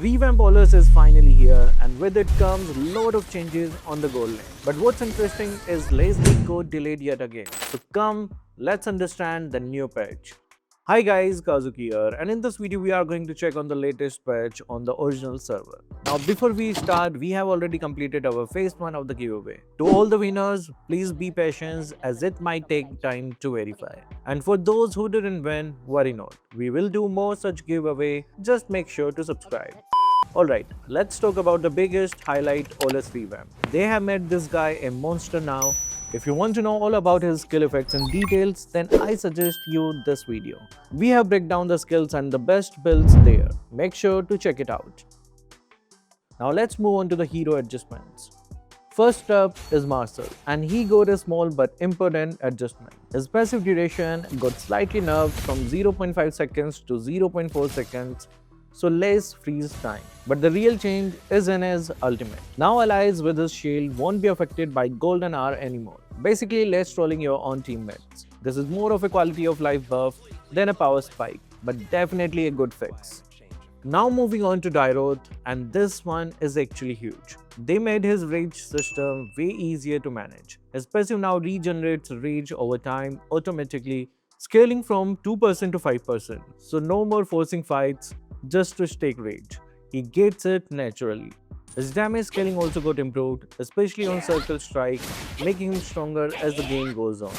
Revamp Aulus is finally here, and with it comes a lot of changes on the goal lane. But what's interesting is Leslie code delayed yet again. So come, let's understand the new patch. Hi guys, Kazuki here, and in this video we are going to check on the latest patch on the original server. Now before we start, we have already completed our phase 1 of the giveaway. To all the winners, please be patient as it might take time to verify. And for those who didn't win, worry not. We will do more such giveaway, just make sure to subscribe. Alright, let's talk about the biggest highlight, Aulus revamp. They have made this guy a monster now. If you want to know all about his skill effects and details, then I suggest you this video. We have break down the skills and the best builds there. Make sure to check it out. Now let's move on to the hero adjustments. First up is Marcel, and he got a small but important adjustment. His passive duration got slightly nerfed from 0.5 seconds to 0.4 seconds, so less freeze time. But the real change is in his ultimate. Now allies with his shield won't be affected by golden hour anymore. Basically less trolling your own teammates. This is more of a quality of life buff than a power spike, but definitely a good fix. Now moving on to Dairoth, and this one is actually huge. They made his rage system way easier to manage. His passive now regenerates rage over time automatically, scaling from 2% to 5%. So no more forcing fights just to stake rage. He gets it naturally. His damage scaling also got improved, especially on Circle Strike, making him stronger as the game goes on.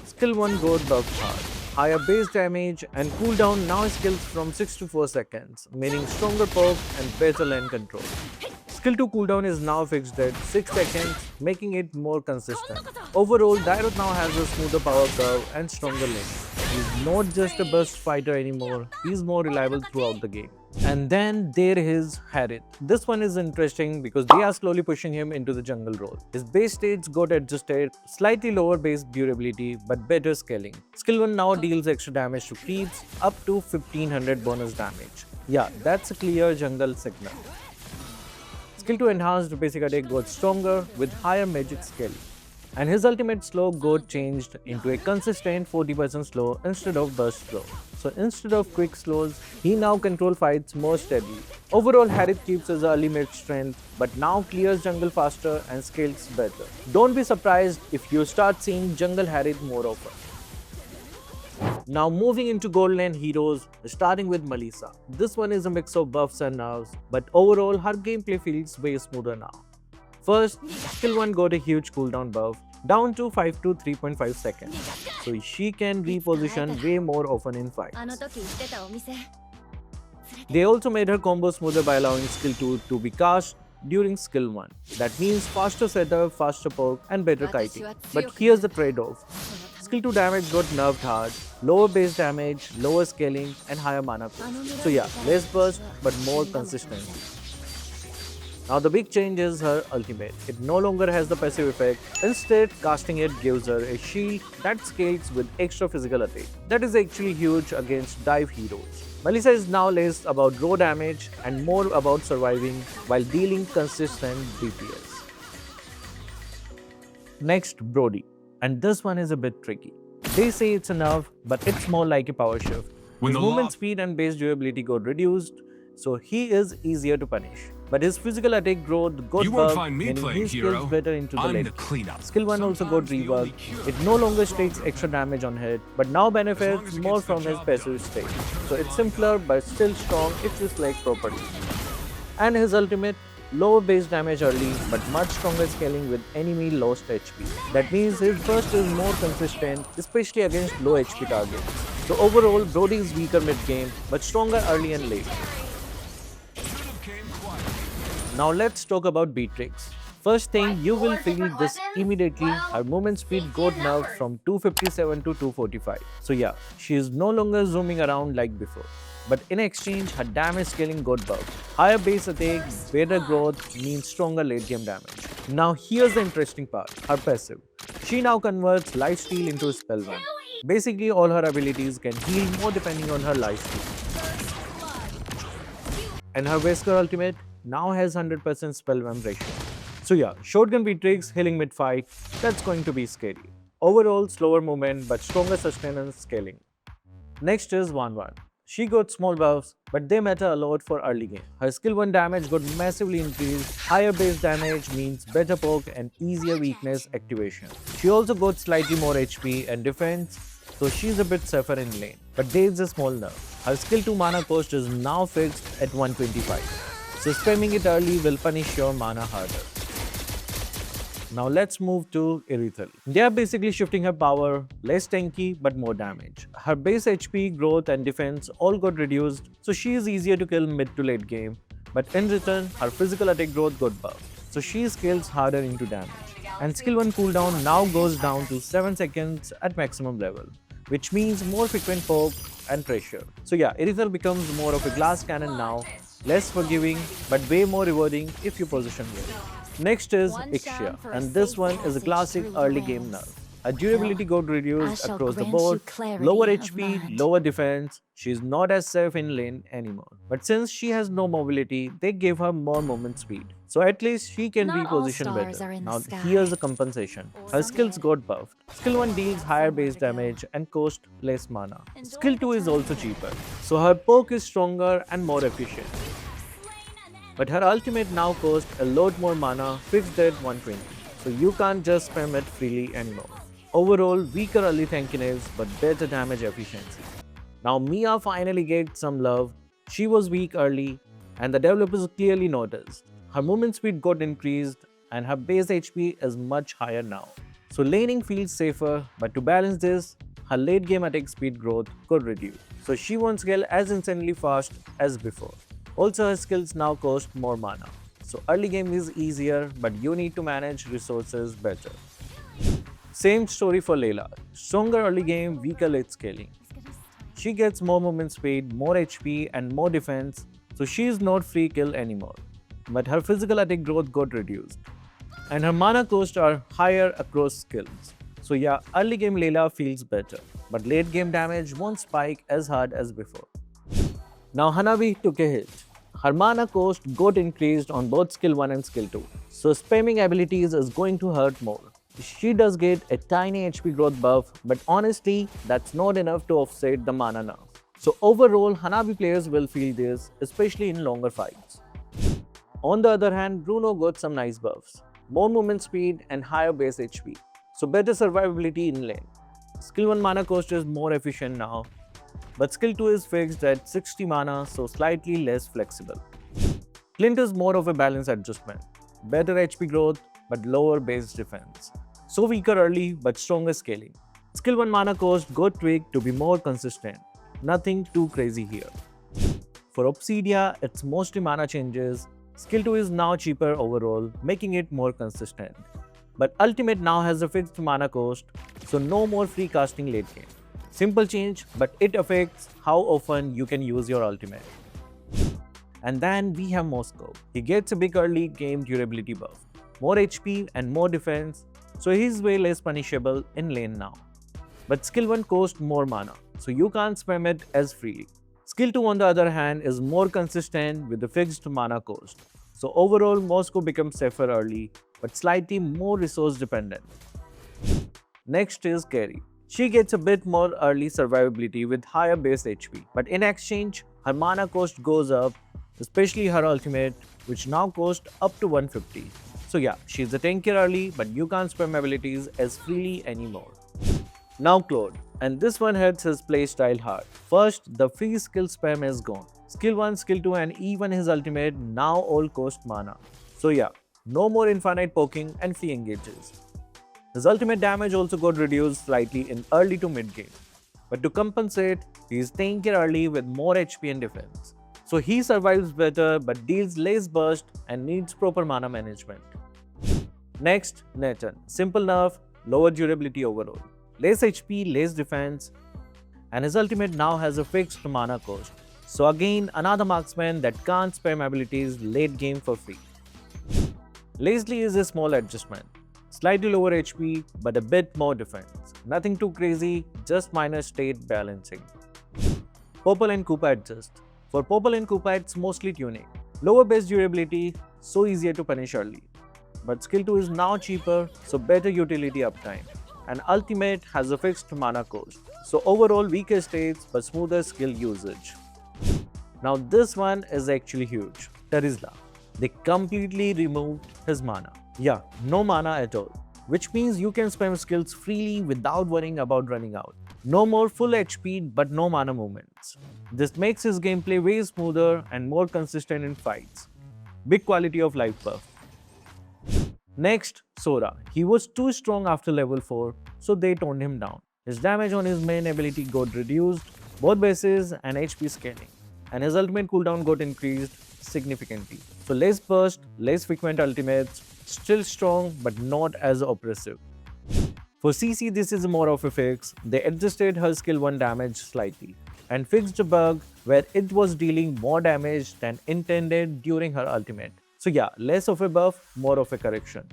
Skill 1 got buffed hard. Higher base damage and cooldown now scales from 6 to 4 seconds, meaning stronger poke and better lane control. Skill 2 cooldown is now fixed at 6 seconds, making it more consistent. Overall, Dairoth now has a smoother power curve and stronger lane. He's not just a burst fighter anymore, he's more reliable throughout the game. And then there is Harith. This one is interesting because they are slowly pushing him into the jungle role. His base stats got adjusted, slightly lower base durability but better scaling. Skill 1 now deals extra damage to creeps up to 1500 bonus damage. Yeah, that's a clear jungle signal. Skill 2 enhanced basic attack got stronger with higher magic skill. And his ultimate slow got changed into a consistent 40% slow instead of burst slow. So instead of quick slows, he now control fights more steadily. Overall, Harith keeps his early mid strength, but now clears jungle faster and scales better. Don't be surprised if you start seeing jungle Harith more often. Now moving into gold lane heroes, starting with Melissa. This one is a mix of buffs and nerfs, but overall her gameplay feels way smoother now. First, skill 1 got a huge cooldown buff, down to 5 to 3.5 seconds, so she can reposition way more often in fights. They also made her combo smoother by allowing skill 2 to be cast during skill 1. That means faster setup, faster poke and better kiting. But here's the trade-off. Skill 2 damage got nerfed hard, lower base damage, lower scaling and higher mana pool. So yeah, less burst but more consistent. Now the big change is her ultimate. It no longer has the passive effect. Instead, casting it gives her a shield that scales with extra physical attack. That is actually huge against dive heroes. Melissa is now less about raw damage and more about surviving while dealing consistent DPS. Next, Brody. And this one is a bit tricky. They say it's enough, but it's more like a power shift. His movement speed and base durability got reduced, so he is easier to punish. But his physical attack growth got buffed, meaning he scales better into the lane. Skill 1 also got reworked. It no longer takes extra damage on hit, but now benefits more from his passive state. So it's simpler but still strong if you select properly. And his ultimate, lower base damage early but much stronger scaling with enemy lost HP. That means his burst is more consistent, especially against low HP targets. So overall, Brody is weaker mid-game but stronger early and late. Now let's talk about Beatrix. First thing, you will feel this immediately. Her movement speed got nerfed from 257 to 245. So yeah, she is no longer zooming around like before. But in exchange, her damage scaling got buffed. Higher base attack, better growth means stronger late game damage. Now here's the interesting part, her passive. She now converts lifesteal into spellbound. Basically all her abilities can heal more depending on her lifesteal. And her Wesker ultimate now has 100% spellbound ratio. So yeah, shotgun Beatrix healing mid-fight, that's going to be scary. Overall, slower movement but stronger sustenance scaling. Next is 1-1. She got small buffs, but they matter a lot for early game. Her skill 1 damage got massively increased, higher base damage means better poke and easier weakness activation. She also got slightly more HP and defense, so she's a bit safer in lane. But there's a small nerf. Her skill 2 mana cost is now fixed at 125, so spamming it early will punish your mana harder. Now let's move to Irithel. They are basically shifting her power, less tanky but more damage. Her base HP, growth and defense all got reduced, so she is easier to kill mid to late game. But in return, her physical attack growth got buffed, so she scales harder into damage. And skill 1 cooldown now goes down to 7 seconds at maximum level, which means more frequent poke and pressure. So yeah, Irithel becomes more of a glass cannon now, less forgiving but way more rewarding if you position well. Next is Ixia, and this one is a classic early game nerf. Her durability got reduced across the board, lower HP, lower defense, she's not as safe in lane anymore. But since she has no mobility, they gave her more movement speed. So at least she can be positioned better. Now here's the compensation. Her skills got buffed. Skill 1 deals higher base damage and cost less mana. Skill 2 is also cheaper, so her poke is stronger and more efficient. But her ultimate now costs a lot more mana, fixed at 120, so you can't just spam it freely anymore. Overall, weaker early tankiness but better damage efficiency. Now Mia finally gets some love. She was weak early and the developers clearly noticed. Her movement speed got increased and her base HP is much higher now. So laning feels safer, but to balance this, her late game attack speed growth got reduced, so she won't scale as insanely fast as before. Also, her skills now cost more mana, so early game is easier but you need to manage resources better. Same story for Layla. Stronger early game, weaker late scaling. She gets more movement speed, more HP and more defense, so she is not free kill anymore. But her physical attack growth got reduced. And her mana costs are higher across skills. So yeah, early game Layla feels better, but late game damage won't spike as hard as before. Now Hanabi took a hit. Her mana cost got increased on both skill 1 and skill 2, so spamming abilities is going to hurt more. She does get a tiny HP growth buff, but honestly, that's not enough to offset the mana nerf. So overall, Hanabi players will feel this, especially in longer fights. On the other hand, Bruno got some nice buffs. More movement speed and higher base HP, so better survivability in lane. Skill 1 mana cost is more efficient now, but skill 2 is fixed at 60 mana, so slightly less flexible. Clint is more of a balance adjustment. Better HP growth, but lower base defense. So weaker early, but stronger scaling. Skill 1 mana cost got tweaked to be more consistent. Nothing too crazy here. For Obsidia, it's mostly mana changes. Skill 2 is now cheaper overall, making it more consistent. But Ultimate now has a fixed mana cost, so no more free casting late game. Simple change, but it affects how often you can use your ultimate. And then we have Moscow. He gets a big early game durability buff, more HP and more defense, so he's way less punishable in lane now. But skill 1 costs more mana, so you can't spam it as freely. Skill 2 on the other hand is more consistent with the fixed mana cost. So overall Moscow becomes safer early, but slightly more resource dependent. Next is Carry. She gets a bit more early survivability with higher base HP, but in exchange, her mana cost goes up, especially her ultimate, which now costs up to 150. So yeah, she's a tankier early, but you can't spam abilities as freely anymore. Now Claude, and this one hits his playstyle hard. First, the free skill spam is gone. Skill 1, skill 2 and even his ultimate now all cost mana. So yeah, no more infinite poking and free engages. His ultimate damage also got reduced slightly in early to mid game. But to compensate, he is tankier early with more HP and defense. So he survives better but deals less burst and needs proper mana management. Next, Nathan. Simple nerf, lower durability overall. Less HP, less defense, and his ultimate now has a fixed mana cost. So again, another marksman that can't spam abilities late game for free. Leslie is a small adjustment. Slightly lower HP, but a bit more defense. Nothing too crazy, just minor state balancing. Purple and Koopa adjust. For Purple and Koopa, it's mostly tuning. Lower base durability, so easier to punish early. But skill 2 is now cheaper, so better utility uptime. And Ultimate has a fixed mana cost. So overall weaker states, but smoother skill usage. Now this one is actually huge. Terizla. They completely removed his mana. Yeah, no mana at all. Which means you can spam skills freely without worrying about running out. No more full HP but no mana movements. This makes his gameplay way smoother and more consistent in fights. Big quality of life buff. Next, Sora. He was too strong after level 4, so they toned him down. His damage on his main ability got reduced, both bases and HP scaling, and his ultimate cooldown got increased significantly. So less burst, less frequent ultimates, still strong but not as oppressive. For CC, this is more of a fix. They adjusted her skill 1 damage slightly and fixed a bug where it was dealing more damage than intended during her ultimate. So yeah, less of a buff, more of a correction.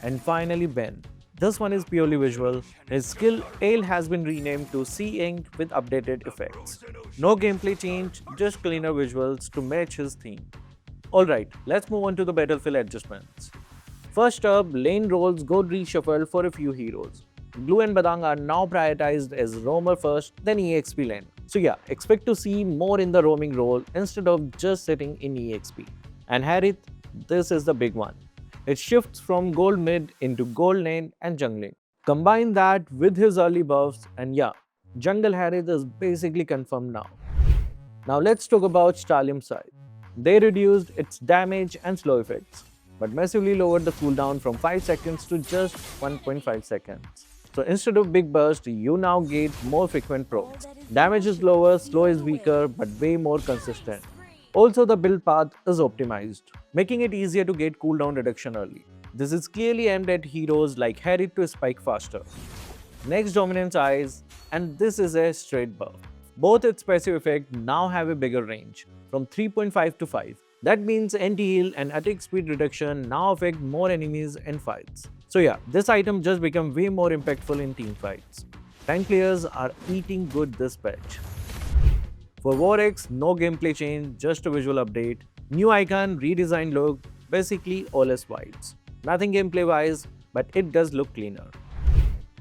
And finally Ben. This one is purely visual. His skill Ale has been renamed to Sea Ink with updated effects. No gameplay change, just cleaner visuals to match his theme. Alright, let's move on to the battlefield adjustments. First up, lane roles got reshuffled for a few heroes. Blue and Badang are now prioritized as roamer first, then EXP lane. So yeah, expect to see more in the roaming role instead of just sitting in EXP. And Harith, this is the big one. It shifts from gold mid into gold lane and jungling. Combine that with his early buffs and yeah, jungle Harith is basically confirmed now. Now let's talk about Stalium's side. They reduced its damage and slow effects, but massively lowered the cooldown from 5 seconds to just 1.5 seconds. So instead of big burst, you now get more frequent probes. Damage is lower, slow is weaker, but way more consistent. Also, the build path is optimized, making it easier to get cooldown reduction early. This is clearly aimed at heroes like Harith to spike faster. Next, Dominance Eyes, and this is a straight buff. Both its passive effect now have a bigger range, from 3.5 to 5. That means anti-heal and attack speed reduction now affect more enemies in fights. So yeah, this item just become way more impactful in team fights. Tank players are eating good this patch. For War X, no gameplay change, just a visual update. New icon, redesigned look, basically all as whites. Nothing gameplay wise, but it does look cleaner.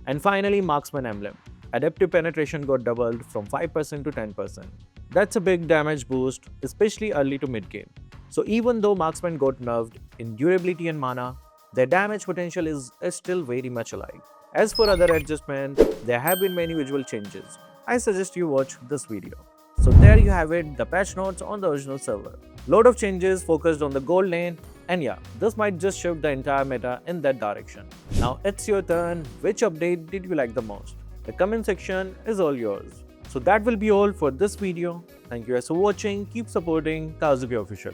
And finally, Marksman emblem. Adaptive penetration got doubled from 5% to 10%. That's a big damage boost, especially early to mid game. So even though Marksman got nerfed in durability and mana, their damage potential is still very much alive. As for other adjustments, there have been many visual changes. I suggest you watch this video. So there you have it, the patch notes on the original server. Lot of changes focused on the gold lane, and yeah, this might just shift the entire meta in that direction. Now it's your turn. Which update did you like the most? The comment section is all yours. So that will be all for this video. Thank you guys for watching. Keep supporting Kazuki Official.